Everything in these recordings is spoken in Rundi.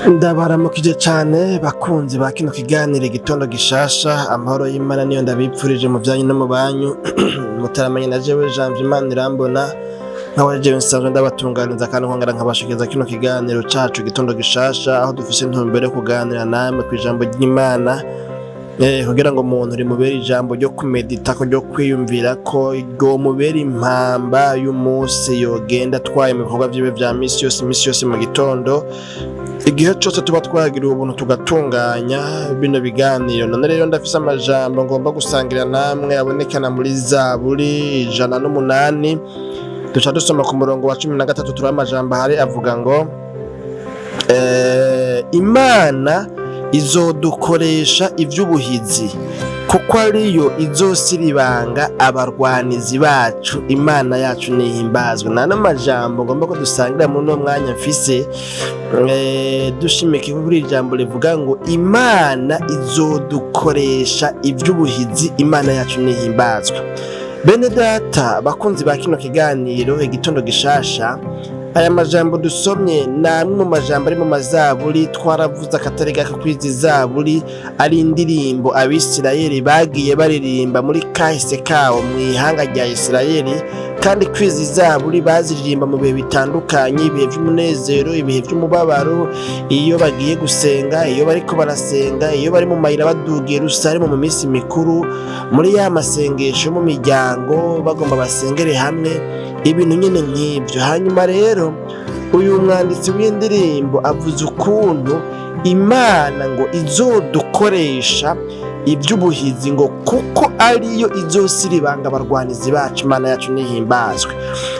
Ndabaramukije cane bakunzi ba kino kiganiro igitondo gishasha, amahoro y'Imana niyo ndabipfurije mu vyanyu no mu banyu. Mutaramanye na jewe Janvier Imana irambona, nkawe jewe nsanzwe ndabatunganiriza kandi nkongera nkabashikiriza kino kiganiro cacu igitondo gishasha, aho dufise intumbero yo kuganira namwe kw'ijambo ry'Imana, kugira ngo umuntu rimubere ijambo ryo kumedita ko ryo kwiyumvira ko ryomubera impamba y'umunsi yogenda atwaye mu bikorwa vyiwe vya misi yose mu gitondo. Igihe cyose tuba twagiriwe ubuntu tugatunganya bino biganiro. None rero ndafise amajambo ngomba gusangira namwe abonekana muri Zaburi 108. Duca dusoma ku murongo wa 13 turi amajambo ahari avuga ngo Imana izodukoresha ivy'ubuhizi kuko ariyo izosiribanga abarwanizi bacu. Imana yacu nihimbazwe. Nana majambo ngomba ko dusangira muri no mwanya mfise dushimike kuri ijambo rivuga ngo Imana izodukoresha ivy'ubuhizi. Imana yacu nihimbazwe. Bene data bakunzi ba kino kiganiro igitondo gishasha, aya majambo dusomye namwe mu majambo ari mu mazaburi. Twaravuze akatari gake kwizi zaburi ari indirimbo abisirayeli bagiye baririmba muri kahise kawo mu ihanga rya Isirayeli, kandi kwizi zaburi baziririmba mu bihe bitandukanye, ibihe vy'umunezero, ibihe vy'umubabaro, iyo bagiye gusenga, iyo bariko barasenga, iyo bari mu mayira badugiye Yerusalemu mu minsi mikuru, muri ya masengesho mu miryango bagomba basengere hamwe, ibintu nyene nk'ivyo. Hanyuma rero uyu mwanditsi w'indirimbo avuze ukuntu Imana ngo izodukoresha ivy'ubuhizi ngo kuko ariyo izosiribanga abarwanizi bacu. Imana yacu nihimbazwe.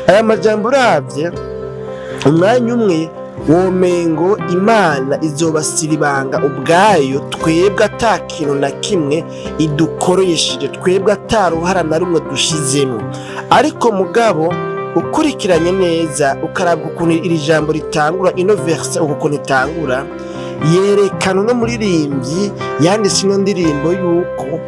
Aya majambo uravye umwanya umwe womengo Imana izobasiribanga ubwayo, twebwe ata kintu na kimwe idukoresheje, twebwe ata ruhara na rumwe dushizemo. Ariko mugabo ukurikiranye neza ukarabwa ukuntu iri jambo ritangura, ino verse ukuntu itangura, yerekana no muririmbyi yanditse ino ndirimbo yuko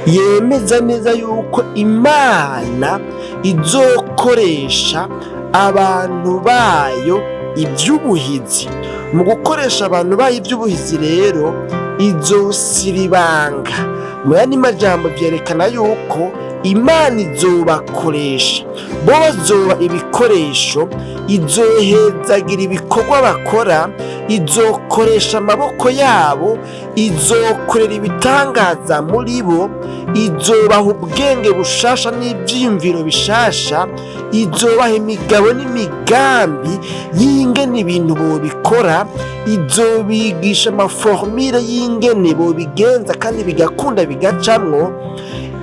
yemeza neza yuko Imana izokoresha abantu bayo ivy'ubuhizi. Mu gukoresha abantu bayo ivy'ubuhizi rero izosiribanga. Mu yandi majambo vyerekana yuko Imana izobakoresha, bo bazoba ibikoresho, izohezagira ibikorwa bakora, izokoresha amaboko yabo, izokorera ibitangaza muri bo, izobaha ubwenge bushasha n'ivyiyumviro bishasha, izobaha imigabo n'imigambi y'ingene ibintu bobikora, izobigisha amaformire y'ingene bobigenza kandi bigakunda bigacamwo,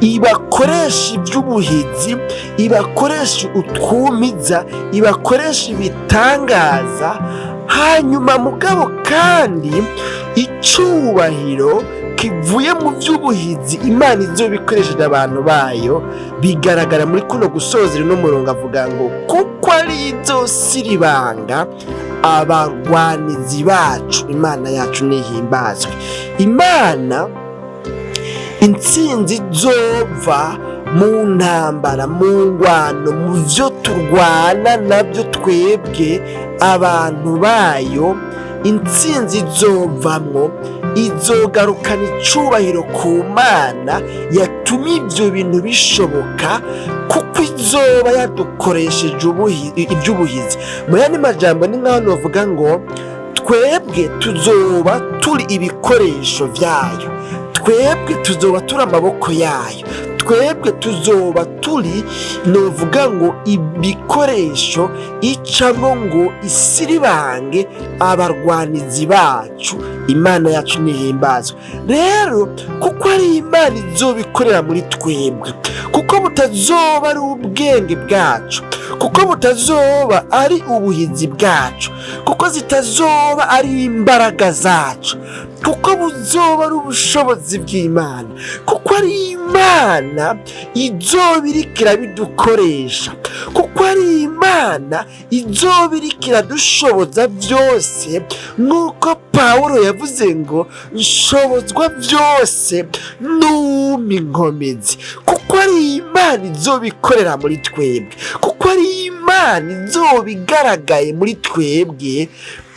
ibakoresha ivy'ubuhizi, ibakoresha utwumiza, ibakoresha ibitangaza. Hanyuma mugabo kandi icubahiro kivuye mu vy'ubuhizi Imana izobikoresheje abantu bayo bigaragara muri kuno gusozera no murongo avuga ngo kuko ari izosiribanga abarwanizi bacu. Imana yacu nihimbazwe. Imana intsinzi izova mu ntambara, mu ngwano, mu vyo turwana navyo twebwe abantu bayo, intsinzi izovamwo, izogarukana icubahiro ku Mana yatumye ivyo bintu bishoboka, kuko izoba yadukoresheje ivy'ubuhizi. Mu yandi majambo ni nkaho novuga ngo twebwe tuzoba turi ibikoresho vyayo, twebwe tuzoba turi amaboko yayo, twebwe tuzoba turi novuga ngo ibikoresho icamwo ngo isiribange abarwanizi bacu. Imana yacu nihimbazwe. Rero kuko ari Imana izobikorera muri twebwe, kuko butazoba ari ubwenge bwacu, kuko butazoba ari ubuhizi bwacu, kuko zitazoba ari imbaraga zacu, kuko buzoba ari ubushobozi bw'Imana, kuko ari Imana izoba iriko irabidukoresha, kuko ari Imana izoba iriko iradushoboza vyose, nk'uko Pawulo yavuze ngo nshobozwa vyose n'uwumpa inkomezi. Kuko ari Imana izobikorera muri twebwe, kuko ari Imana izoba igaragaye muri twebwe,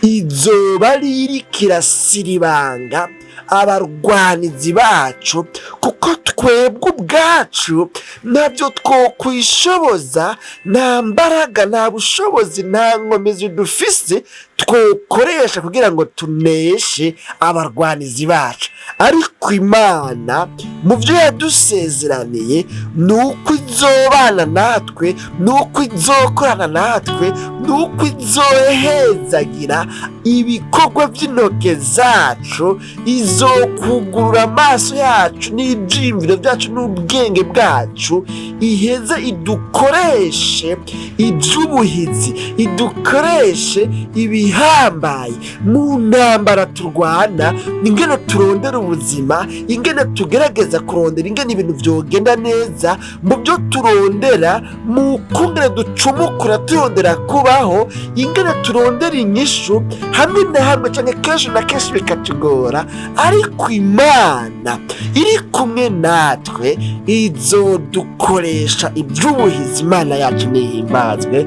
izoba ririko irasiribanga abarwanizi bacu, kuko twebwe ubwacu ntabyo twokwishoboza, nta mbaraga, nta bushobozi, nta nkomezi dufise twokoresha kugira ngo tuneshe abarwanizi bacu. Ariko Imana mu byo yadusezeraniye ni uko izobana natwe, ni uko izokorana natwe, ni uko izohezagira ibikorwa by'intoke zacu, izokugurura amaso yacu n'ibyiyumviro byacu n'ubwenge bwacu, iheze idukoreshe iby'ubuhizi, idukoreshe ibihambaye mu ntambara turwana, ingene turondera ubuzima, ingene tugerageza kurondera ingene ibintu vyogenda neza mu byo turondera, mu kungene ducumukura turondera kubaho, ingene turondera inyishu hamwe na hamwe canke kenshi na kenshi bikatugora. Ariko Imana iri kumwe natwe izodukoresha iby'ubuhizi. Imana yacu nihimbazwe.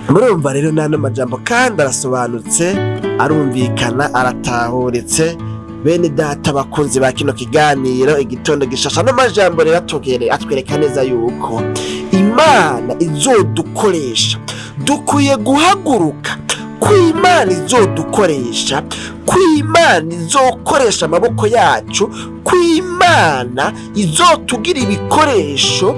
Murumva rero n'ano majambo kandi arasobanutse, arumvikana, aratahuritse. Bene data bakunzi ba kino kiganiro igitondo gishasha, n'amajambo rero atwereka neza yuko Imana izodukoresha. Dukwiye guhaguruka ko Imana izodukoresha, ko Imana izokoresha amaboko yacu, ko Imana izotugira ibikoresho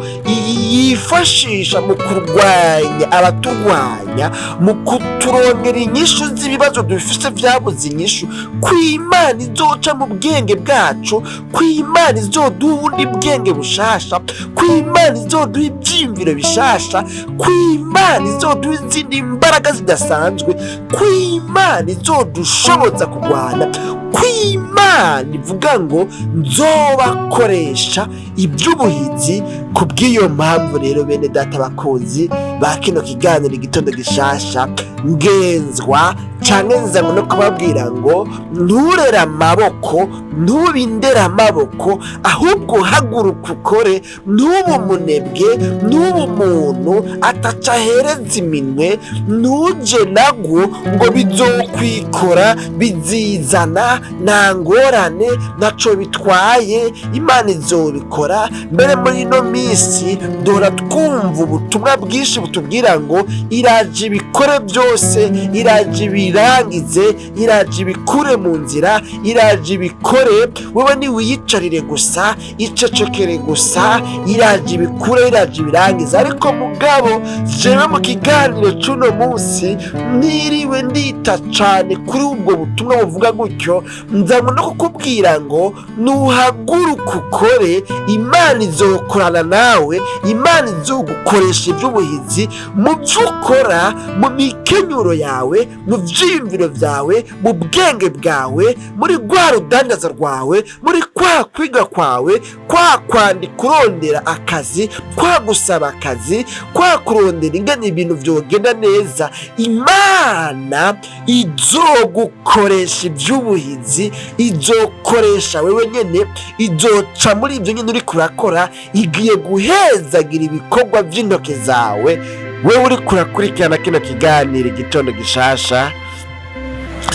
yifashisha mu kurwanya abaturwanya, mu kuturongera inyishu z'ibibazo dufise vyabuze inyishu, ko Imana izoca mu bwenge bwacu, ko Imana izoduha ubundi bwenge bushasha, ko Imana izoduha ivyiyumviro bishasha, ko Imana izoduha izindi mbaraga zidasanzwe, ko Imana izodushoboza kurwana, ko Imana ivuga ngo nzobakoresha iby'ubuhizi. Kubw'iyo mpamvu rero bene data bakunzi ba kino kiganiro igitondo gishasha, ngenzwa canke nzanwe no kubabwira ngo nturere amaboko, ntubindere amaboko, ahubwo haguruka ukore, ntube umunebwe, ntube umuntu ataca ahereza iminwe, ntuje nagwo ngo bizokwikora bizizana, nta ngorane, ntaco bitwaye, Imana izobikora. Mbere muri ino minsi dora twumva ubutumwa bwinshi butubwira ngo iraje ibikore byose, iraje ibirangize, iraje ibikure mu nzira, iraje ibikore, wowe niwiyicarire gusa, icecekere gusa, iraje ibikure, iraje ibirangize. Ariko mugabo jewe mu kiganiro c'uno munsi ntiriwe ndita cane kuri ubwo butumwa buvuga gutyo, nzanwe no kukubwira ngo nuhaguruka ukore, Imana izokorana nawe, Imana izogukoresha iby'ubuhizi mu byo ukora, mu mikenyuro yawe, mu vyiyumviro vyawe, mu bwenge bwawe, muri rwa rudandaza rwawe, muri kwa kwiga kwawe, kwa kwandika urondera akazi, kwa gusaba akazi, kwa kurondera ingene ibintu vyogenda neza. Imana izogukoresha iby'ubuhizi, izokoresha wewe nyene, izoca muri ibyo nyene uri kurakora, igiye guhezagira ibikorwa by'intoke zawe. Wewe uri kurakurikirana kino kiganiro igitondo gishasha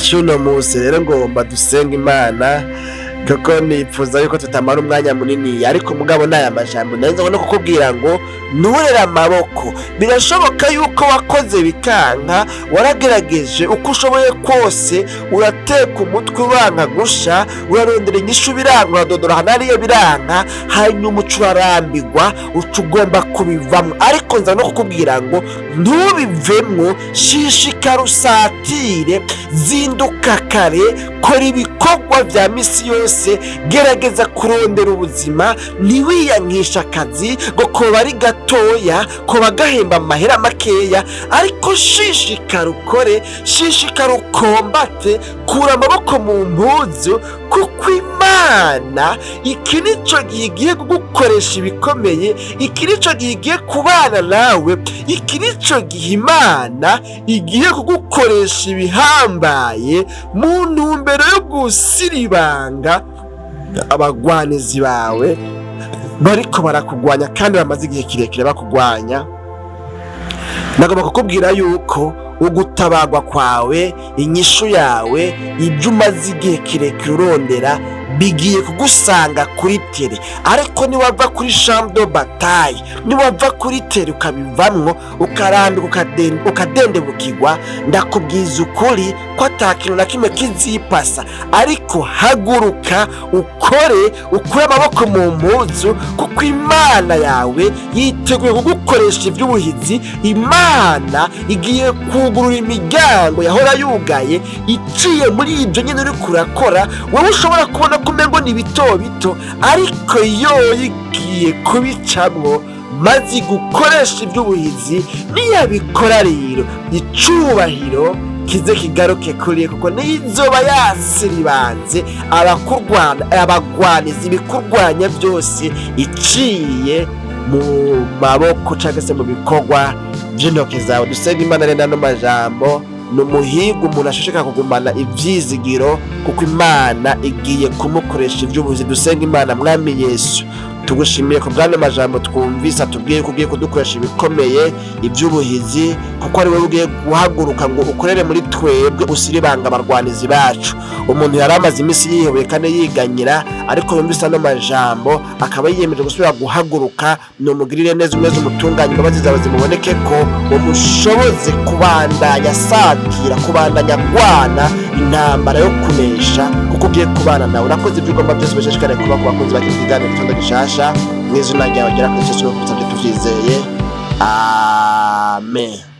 cy'uno munsi, rero ngomba dusenga Imana kuko nipfuza yuko tutamara umwanya munini. Ariko mugabo n'aya majambo neza no kukubwira ngo nturere amaboko. Birashoboka yuko wakoze bikanka, waragerageje uko ushoboye kose, urateka umutwe uranka gusha, urarondera inyishu biranka, uradodora hanariyo biranka, hanyuma ucurarambirwa, ugomba kubivamo. Ariko nza no kukubwira ngo ntubivemwo, shishikara usatire, zinduka kare, kora ibikorwa vya misi yose, gerageza kurondera ubuzima, ntiwiyankisha akazi ngo koba ari gatoya, koba gahemba amahera makeya. Ariko shishikara ukore, shishikara ukombate, kura amaboko mu mpuzu, kuko Imana iki nico gihe igiye kugukoresha ibikomeye, iki nico gihe igiye kubana nawe, iki nico gihe Imana igiye kugukoresha ibihambaye mu ntumbero yo gusiribanga abagwanizi bawe bariko barakugwanya kandi bamaze igihe kirekire bakugwanya. Nagomba kukubwira yuko ugutabagwa kwawe, inyishu yawe, ibyo umaze igihe kirekire urondera bigiye kugusanga kuri tere. Ariko niwava kuri champ de bataille, niwava kuri tere ukabivamwo ukaranduka ukadendebukirwa, ndakubwiza ukuri ko atakintu na kimwe kizipasa. Ariko haguruka ukure amaboko mu mpuzu, kuko Imana yawe yiteguye kugukoresha iby'ubuhizi. Imana igiye kugurura imiryango yahora yugaye iciye muri ibyo nyine uri kurakora. Wowe ushobora kubona kumengo ni bito bito, ariko yo igiye kubicamwo maze gukoresha iby'ubuhizi. Niyabikora rero icubahiro kize kigaruke kuri, kuko nizoba yasiribanze abagwanizi bikurwanya byose iciye mu maboko cyangwa se mu bikorwa by'intoki zawe. Dusenga Imana rero no majambo numuhiga umuntu ashishika kugumana ivyizigiro, kuko Imana igiye kumukoresha ivy'ubuhizi. Dusenga Imana Mwami Yesu, tugushimiye ku bw'ano majambo twumvise atubwiye ko ugiye kudukoresha ibikomeye iby'ubuhizi, kuko ari wowe ugiye guhaguruka ngo ukorere muri twebwe usiribanga abarwanizi bacu. Umuntu yari amaze iminsi yihebeye kandi yiganyira, ariko yumvise ano majambo akaba yiyemeje gusubira guhaguruka. Numugirire neza, umeze umutunganye, imbabazi zawe zimuboneke ko umushoboze kubandanya satira, kubandanya gwana intambara yo kunesha, kuko ugiye kubana nawe. Urakoze ibyo ugomba byose bishishikare kuba ku bakunzi bagira ikiganiro gitondo gishasha. Mwizina ryawe gera kuri Yesu, tuvyizeye. Amen.